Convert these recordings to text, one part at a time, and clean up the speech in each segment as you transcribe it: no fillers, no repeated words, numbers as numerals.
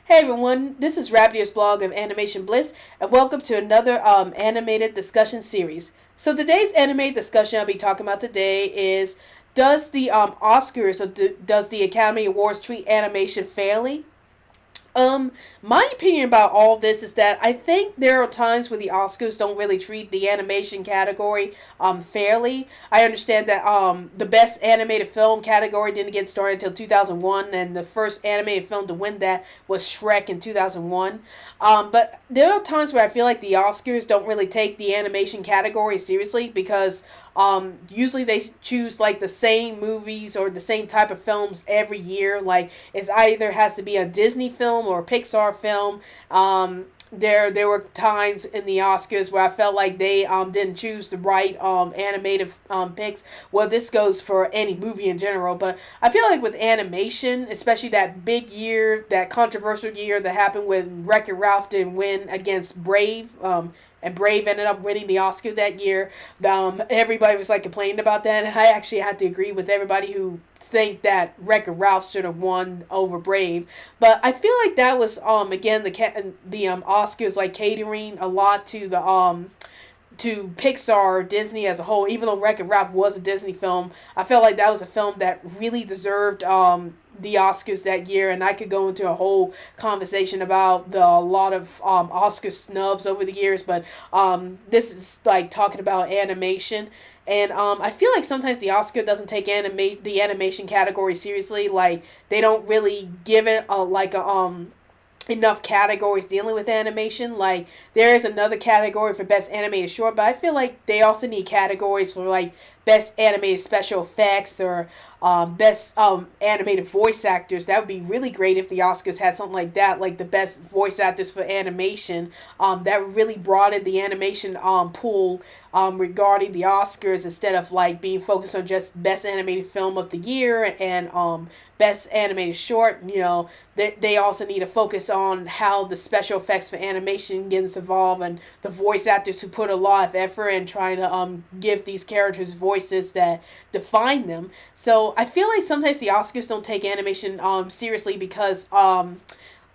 Hey everyone, this is Raptors blog of Animation Bliss, and welcome to another animated discussion series. So today's animated discussion I'll be talking about today is: does the Oscars or does the Academy Awards treat animation fairly? My opinion about all this is that I think there are times where the Oscars don't really treat the animation category fairly. I understand that the best animated film category didn't get started until 2001, and the first animated film to win that was Shrek in 2001. But there are times where I feel like the Oscars don't really take the animation category seriously because usually they choose like the same movies or the same type of films every year. Like it's either has to be a Disney film or a Pixar film. There were times in the Oscars where I felt like they didn't choose the right animated picks. Well, this goes for any movie in general, but I feel like with animation, especially that big year, that controversial year that happened when Wreck-It Ralph didn't win against Brave, and Brave ended up winning the Oscar that year. Everybody was like complaining about that, and I actually had to agree with everybody who think that Wreck-It Ralph should have won over Brave. But I feel like that was again the Oscars like catering a lot to Pixar, Disney as a whole. Even though Wreck-It Ralph was a Disney film, I felt like that was a film that really deserved the Oscars that year, and I could go into a whole conversation about a lot of Oscar snubs over the years, but this is like talking about animation. And I feel like sometimes the Oscar doesn't take the animation category seriously. Like they don't really give it a enough categories dealing with animation. Like there is another category for best animated short, but I feel like they also need categories for like best animated special effects or best animated voice actors. That would be really great if the Oscars had something like that, like the best voice actors for animation. That would really broaden the animation pool regarding the Oscars instead of like being focused on just best animated film of the year and best animated short. They also need to focus on how the special effects for animation gets involved and the voice actors who put a lot of effort in trying to give these characters voices that define them. So I feel like sometimes the Oscars don't take animation seriously because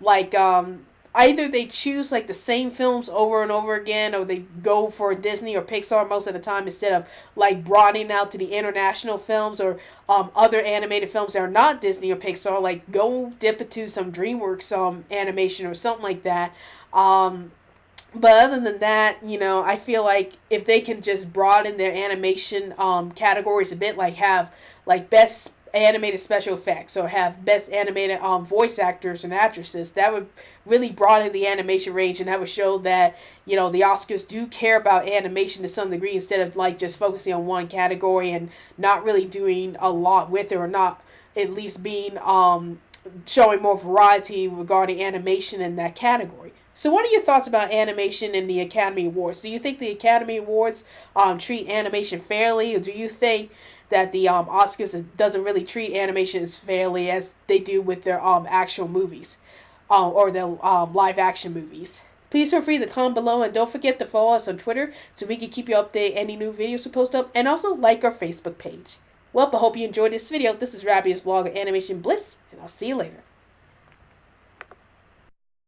like either they choose like the same films over and over again, or they go for Disney or Pixar most of the time instead of like broadening out to the international films or other animated films that are not Disney or Pixar. Like go dip into some DreamWorks animation or something like that. But other than that, I feel like if they can just broaden their animation categories a bit, like have like best animated special effects or have best animated voice actors and actresses, that would really broaden the animation range, and that would show that the Oscars do care about animation to some degree instead of like just focusing on one category and not really doing a lot with it, or not at least being showing more variety regarding animation in that category. So, what are your thoughts about animation in the Academy Awards? Do you think the Academy Awards treat animation fairly, or do you think that the Oscars doesn't really treat animation as fairly as they do with their actual movies or their live action movies? Please feel free to comment below, and don't forget to follow us on Twitter so we can keep you updated any new videos we post up, and also like our Facebook page. Well, I hope you enjoyed this video. This is Rabbi's blog of Animation Bliss, and I'll see you later.